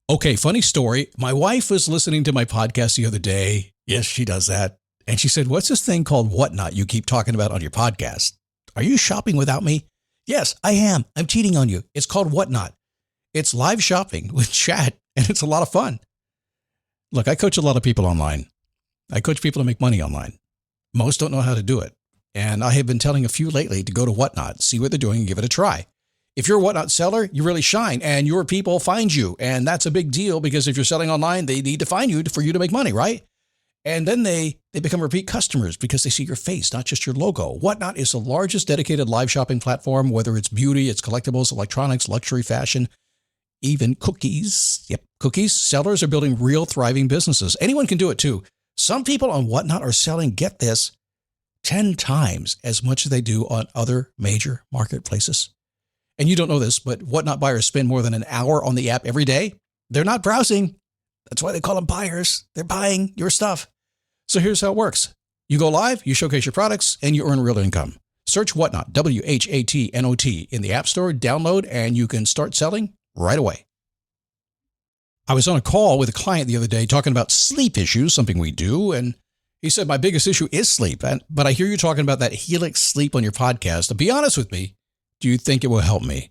Okay, funny story. My wife was listening to my podcast the other day. Yes, she does that. And she said, what's this thing called Whatnot you keep talking about on your podcast? Are you shopping without me? Yes, I am. I'm cheating on you. It's called Whatnot. It's live shopping with chat, and it's a lot of fun. Look, I coach a lot of people online. I coach people to make money online. Most don't know how to do it. And I have been telling a few lately to go to Whatnot, see what they're doing, and give it a try. If you're a Whatnot seller, you really shine, and your people find you. And that's a big deal because if you're selling online, they need to find you for you to make money, right? And then they become repeat customers because they see your face, not just your logo. Whatnot is the largest dedicated live shopping platform, whether it's beauty, it's collectibles, electronics, luxury, fashion, even cookies. Yep, cookies. Sellers are building real thriving businesses. Anyone can do it too. Some people on Whatnot are selling, get this, 10 times as much as they do on other major marketplaces. And you don't know this, but Whatnot buyers spend more than an hour on the app every day. They're not browsing. That's why they call them buyers. They're buying your stuff. So here's how it works. You go live, you showcase your products, and you earn real income. Search Whatnot, WHATNOT, in the App Store, download, and you can start selling right away. I was on a call with a client the other day talking about sleep issues, something we do, and he said, my biggest issue is sleep. But I hear you talking about that Helix Sleep on your podcast. To be honest with me, do you think it will help me?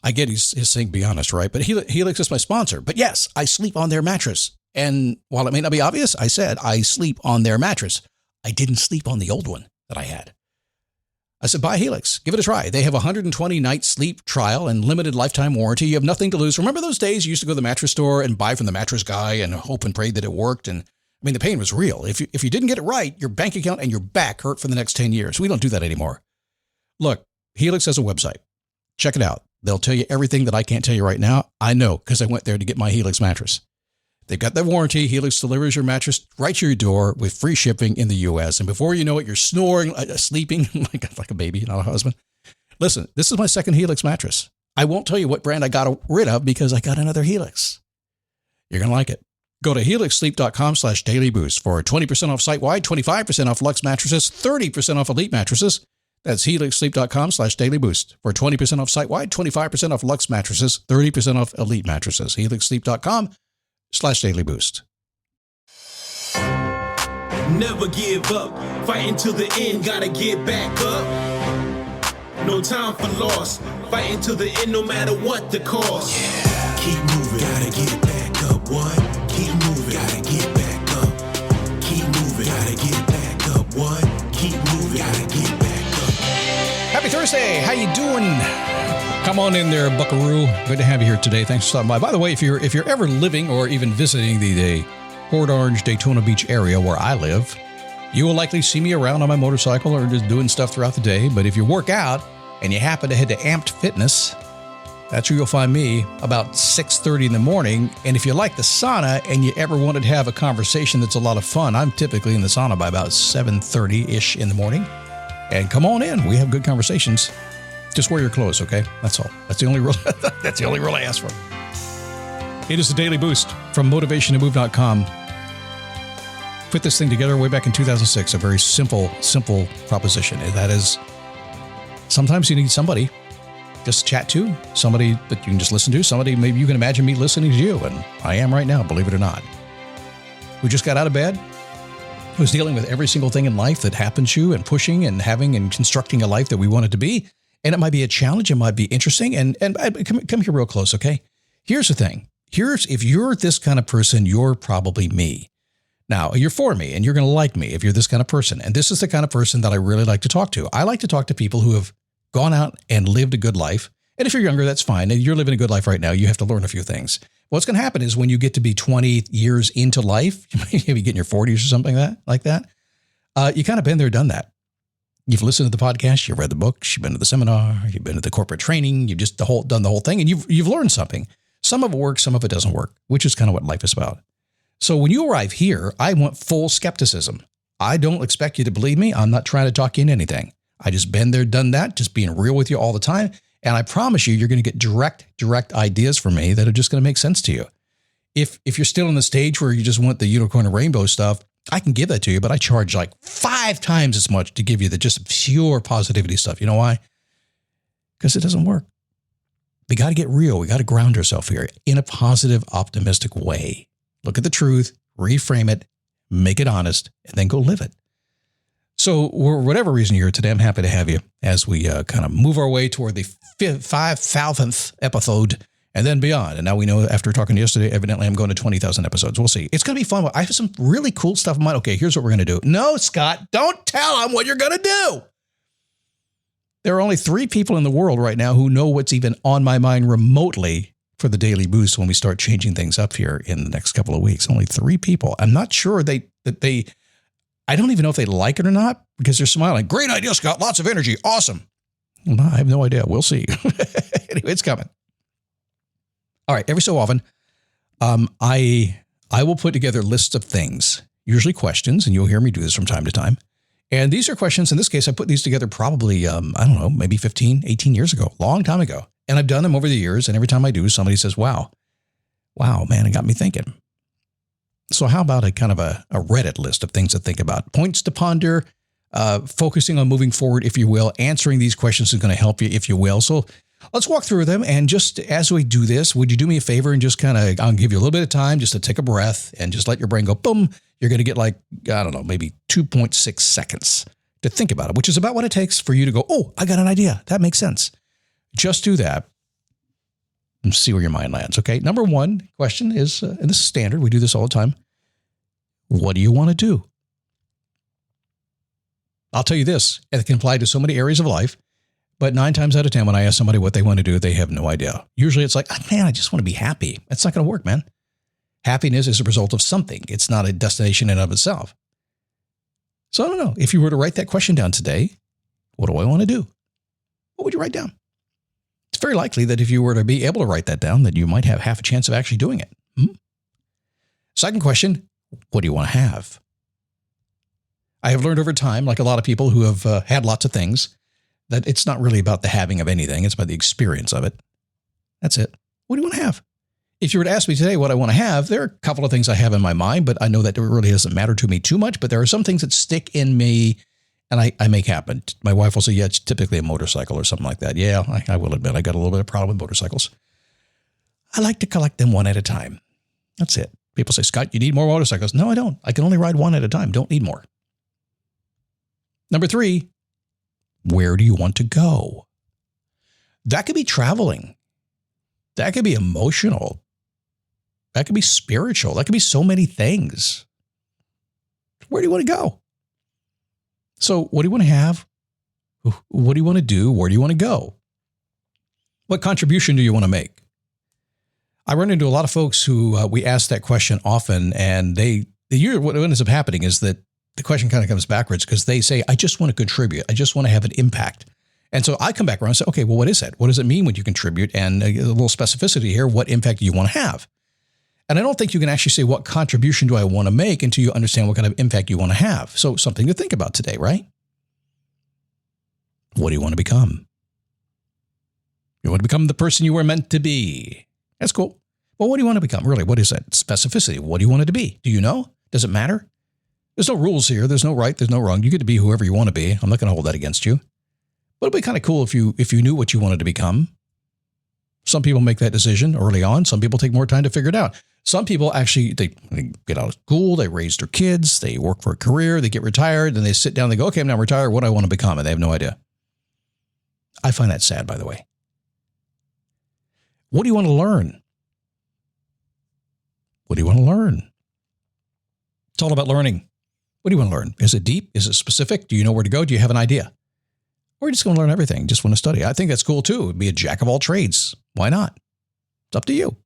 I get he's saying be honest, right? But Helix is my sponsor. But yes, I sleep on their mattress. And while it may not be obvious, I said I sleep on their mattress. I didn't sleep on the old one that I had. I said, buy Helix. Give it a try. They have a 120-night sleep trial and limited lifetime warranty. You have nothing to lose. Remember those days you used to go to the mattress store and buy from the mattress guy and hope and pray that it worked? And I mean, the pain was real. If you didn't get it right, your bank account and your back hurt for the next 10 years. We don't do that anymore. Look, Helix has a website. Check it out. They'll tell you everything that I can't tell you right now. I know because I went there to get my Helix mattress. They've got the warranty. Helix delivers your mattress right to your door with free shipping in the U.S. And before you know it, you're snoring, sleeping like a baby, not a husband. Listen, this is my second Helix mattress. I won't tell you what brand I got rid of because I got another Helix. You're going to like it. Go to helixsleep.com/dailyboost for 20% off site-wide, 25% off Luxe mattresses, 30% off Elite mattresses. That's helixsleep.com/dailyboost for 20% off site-wide, 25% off Luxe mattresses, 30% off Elite mattresses. helixsleep.com/dailyboost. Never give up, fighting till the end, gotta get back up. No time for loss, fighting till the end no matter what the cost. Yeah. Keep moving, gotta get back up. What? Keep moving, gotta get back up. Keep moving, gotta get back up. What? Keep moving, gotta get back up. Happy Thursday. How you doing? Come on in there, buckaroo. Good to have you here today. Thanks for stopping by. By the way, if you're ever living or even visiting the Port Orange, Daytona Beach area where I live, you will likely see me around on my motorcycle or just doing stuff throughout the day. But if you work out and you happen to head to Amped Fitness, that's where you'll find me about 6:30 in the morning. And if you like the sauna and you ever wanted to have a conversation that's a lot of fun, I'm typically in the sauna by about 7:30-ish in the morning. And come on in. We have good conversations. Just wear your clothes, okay? That's all. That's the only rule. That's the only rule I ask for. It is the Daily Boost from motivationtomove.com. Put this thing together way back in 2006. A very simple proposition. And that is, sometimes you need somebody just to chat to, somebody that you can just listen to, somebody maybe you can imagine me listening to you, and I am right now, believe it or not, who just got out of bed, who's dealing with every single thing in life that happens to you and pushing and having and constructing a life that we want it to be. And it might be a challenge. It might be interesting. And come here real close, okay? Here's the thing. If you're this kind of person, you're probably me. Now, you're for me, and you're going to like me if you're this kind of person. And this is the kind of person that I really like to talk to. I like to talk to people who have gone out and lived a good life. And if you're younger, that's fine. And you're living a good life right now. You have to learn a few things. What's going to happen is when you get to be 20 years into life, maybe get in your 40s or something like that, you kind of been there, done that. You've listened to the podcast, you've read the books, you've been to the seminar, you've been to the corporate training, you've just done the whole thing, and you've learned something. Some of it works, some of it doesn't work, which is kind of what life is about. So when you arrive here, I want full skepticism. I don't expect you to believe me. I'm not trying to talk you into anything. I just been there, done that, just being real with you all the time. And I promise you're going to get direct ideas from me that are just going to make sense to you. If you're still in the stage where you just want the unicorn and rainbow stuff, I can give that to you, but I charge like 5 times as much to give you the just pure positivity stuff. You know why? Because it doesn't work. We got to get real. We got to ground ourselves here in a positive, optimistic way. Look at the truth, reframe it, make it honest, and then go live it. So for whatever reason you're here today, I'm happy to have you as we kind of move our way toward the 5,000th episode and then beyond. And now we know after talking yesterday, evidently I'm going to 20,000 episodes. We'll see. It's going to be fun. I have some really cool stuff in mind. Okay, here's what we're going to do. No, Scott, don't tell them what you're going to do. There are only 3 people in the world right now who know what's even on my mind remotely for the Daily Boost when we start changing things up here in the next couple of weeks. Only 3 people. I'm not sure I don't even know if they like it or not because they're smiling. Great idea, Scott. Lots of energy. Awesome. Well, I have no idea. We'll see. Anyway, it's coming. All right. Every so often, I will put together lists of things, usually questions, and you'll hear me do this from time to time. And these are questions. In this case, I put these together probably, I don't know, maybe 15, 18 years ago, long time ago. And I've done them over the years. And every time I do, somebody says, wow, man, it got me thinking. So how about a kind of a Reddit list of things to think about, points to ponder, focusing on moving forward, if you will. Answering these questions is going to help you, if you will. So let's walk through them. And just as we do this, would you do me a favor and just kind of, I'll give you a little bit of time just to take a breath and just let your brain go, boom. You're going to get like, I don't know, maybe 2.6 seconds to think about it, which is about what it takes for you to go, oh, I got an idea. That makes sense. Just do that and see where your mind lands. Okay. Number 1 question is, and this is standard. We do this all the time. What do you want to do? I'll tell you this, and it can apply to so many areas of life, but 9 times out of 10, when I ask somebody what they want to do, they have no idea. Usually it's like, man, I just want to be happy. That's not going to work, man. Happiness is a result of something. It's not a destination in and of itself. So I don't know. If you were to write that question down today, what do I want to do? What would you write down? It's very likely that if you were to be able to write that down, that you might have half a chance of actually doing it. Second question, what do you want to have? I have learned over time, like a lot of people who have had lots of things, that it's not really about the having of anything. It's about the experience of it. That's it. What do you want to have? If you were to ask me today what I want to have, there are a couple of things I have in my mind, but I know that it really doesn't matter to me too much. But there are some things that stick in me and I make happen. My wife will say, yeah, it's typically a motorcycle or something like that. Yeah, I will admit I got a little bit of problem with motorcycles. I like to collect them one at a time. That's it. People say, Scott, you need more motorcycles. No, I don't. I can only ride one at a time. Don't need more. Number 3, where do you want to go? That could be traveling. That could be emotional. That could be spiritual. That could be so many things. Where do you want to go? So what do you want to have? What do you want to do? Where do you want to go? What contribution do you want to make? I run into a lot of folks who we ask that question often, and what ends up happening is that the question kind of comes backwards because they say, I just want to contribute. I just want to have an impact. And so I come back around and say, okay, well, what is that? What does it mean when you contribute? And a little specificity here, what impact do you want to have? And I don't think you can actually say, what contribution do I want to make until you understand what kind of impact you want to have. So something to think about today, right? What do you want to become? You want to become the person you were meant to be. That's cool. Well, what do you want to become? Really, what is that? Specificity. What do you want it to be? Do you know? Does it matter? There's no rules here. There's no right. There's no wrong. You get to be whoever you want to be. I'm not going to hold that against you. But it'd be kind of cool if you knew what you wanted to become. Some people make that decision early on. Some people take more time to figure it out. Some people actually, they get out of school, they raise their kids, they work for a career, they get retired, then they sit down, they go, okay, I'm now retired. What do I want to become? And they have no idea. I find that sad, by the way. What do you want to learn? What do you want to learn? It's all about learning. What do you want to learn? Is it deep? Is it specific? Do you know where to go? Do you have an idea? Or you just going to learn everything, just want to study? I think that's cool too. Be a jack of all trades. Why not? It's up to you.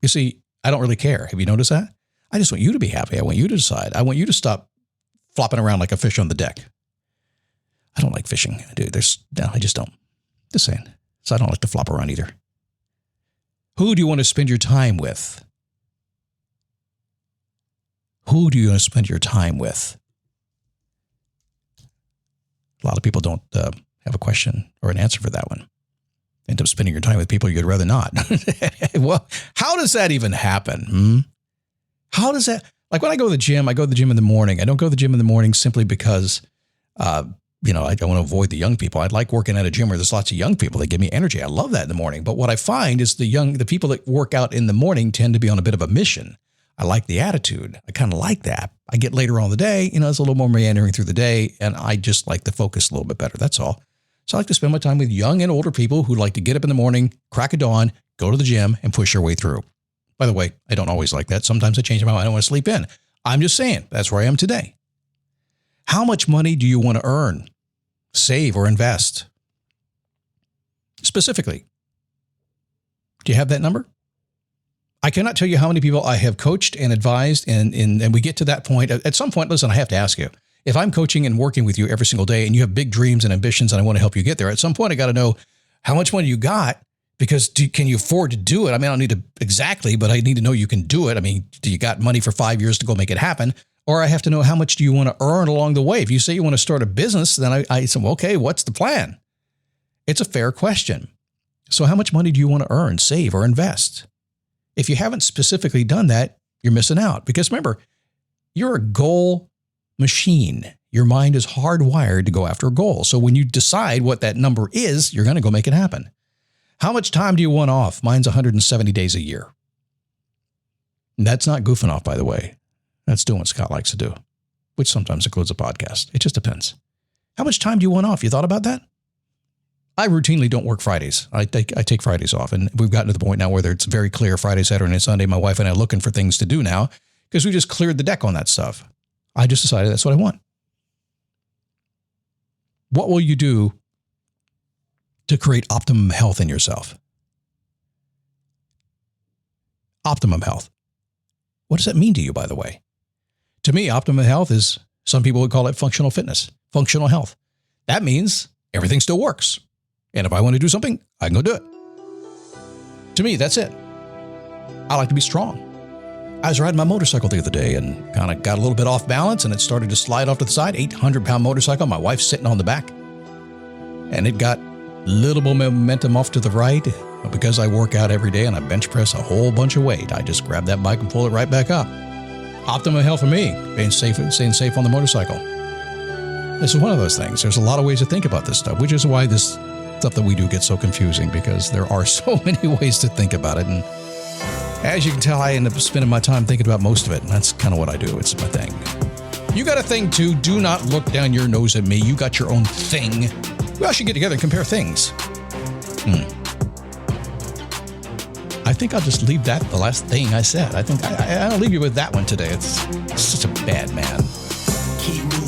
You see, I don't really care. Have you noticed that? I just want you to be happy. I want you to decide. I want you to stop flopping around like a fish on the deck. I don't like fishing, dude. I just don't. Just saying. So I don't like to flop around either. Who do you want to spend your time with? Who do you want to spend your time with? A lot of people don't have a question or an answer for that one. End up spending your time with people you'd rather not. Well, how does that even happen? How does that, like when I go to the gym in the morning. I don't go to the gym in the morning simply because I want to avoid the young people. I'd like working at a gym where there's lots of young people. They give me energy. I love that in the morning. But what I find is the people that work out in the morning tend to be on a bit of a mission. I like the attitude. I kind of like that. I get later on in the day, it's a little more meandering through the day, and I just like the focus a little bit better. That's all. So I like to spend my time with young and older people who like to get up in the morning, crack a dawn, go to the gym, and push their way through. By the way, I don't always like that. Sometimes I change my mind. I want to sleep in. I'm just saying that's where I am today. How much money do you want to earn, save, or invest? Specifically, do you have that number? I cannot tell you how many people I have coached and advised, and we get to that point. At some point, listen, I have to ask you, if I'm coaching and working with you every single day and you have big dreams and ambitions and I want to help you get there, at some point I got to know how much money you got, because can you afford to do it? I mean, I don't need to exactly, but I need to know you can do it. I mean, do you got money for 5 years to go make it happen? Or I have to know how much do you want to earn along the way? If you say you want to start a business, then I say, well, okay, what's the plan? It's a fair question. So how much money do you want to earn, save, or invest? If you haven't specifically done that, you're missing out. Because remember, you're a goal machine. Your mind is hardwired to go after a goal. So when you decide what that number is, you're going to go make it happen. How much time do you want off? Mine's 170 days a year. And that's not goofing off, by the way. That's doing what Scott likes to do, which sometimes includes a podcast. It just depends. How much time do you want off? You thought about that? I routinely don't work Fridays. I take Fridays off, and we've gotten to the point now where it's very clear Friday, Saturday, and Sunday. My wife and I are looking for things to do now because we just cleared the deck on that stuff. I just decided that's what I want. What will you do to create optimum health in yourself? Optimum health. What does that mean to you, by the way? To me, optimum health is, some people would call it functional fitness, functional health. That means everything still works. And if I want to do something, I can go do it. To me, that's it. I like to be strong. I was riding my motorcycle the other day and kind of got a little bit off balance, and it started to slide off to the side. 800-pound motorcycle. My wife's sitting on the back. And it got a little momentum off to the right. But because I work out every day and I bench press a whole bunch of weight, I just grab that bike and pull it right back up. Optimum health for me, staying safe on the motorcycle. This is one of those things. There's a lot of ways to think about this stuff, which is why this stuff that we do gets so confusing, because there are so many ways to think about it. And as you can tell, I end up spending my time thinking about most of it. And that's kind of what I do. It's my thing. You got a thing too. Do not look down your nose at me. You got your own thing. We all should get together and compare things. I think I'll just leave that the last thing I said. I think I'll leave you with that one today. It's such a bad man. Keep moving.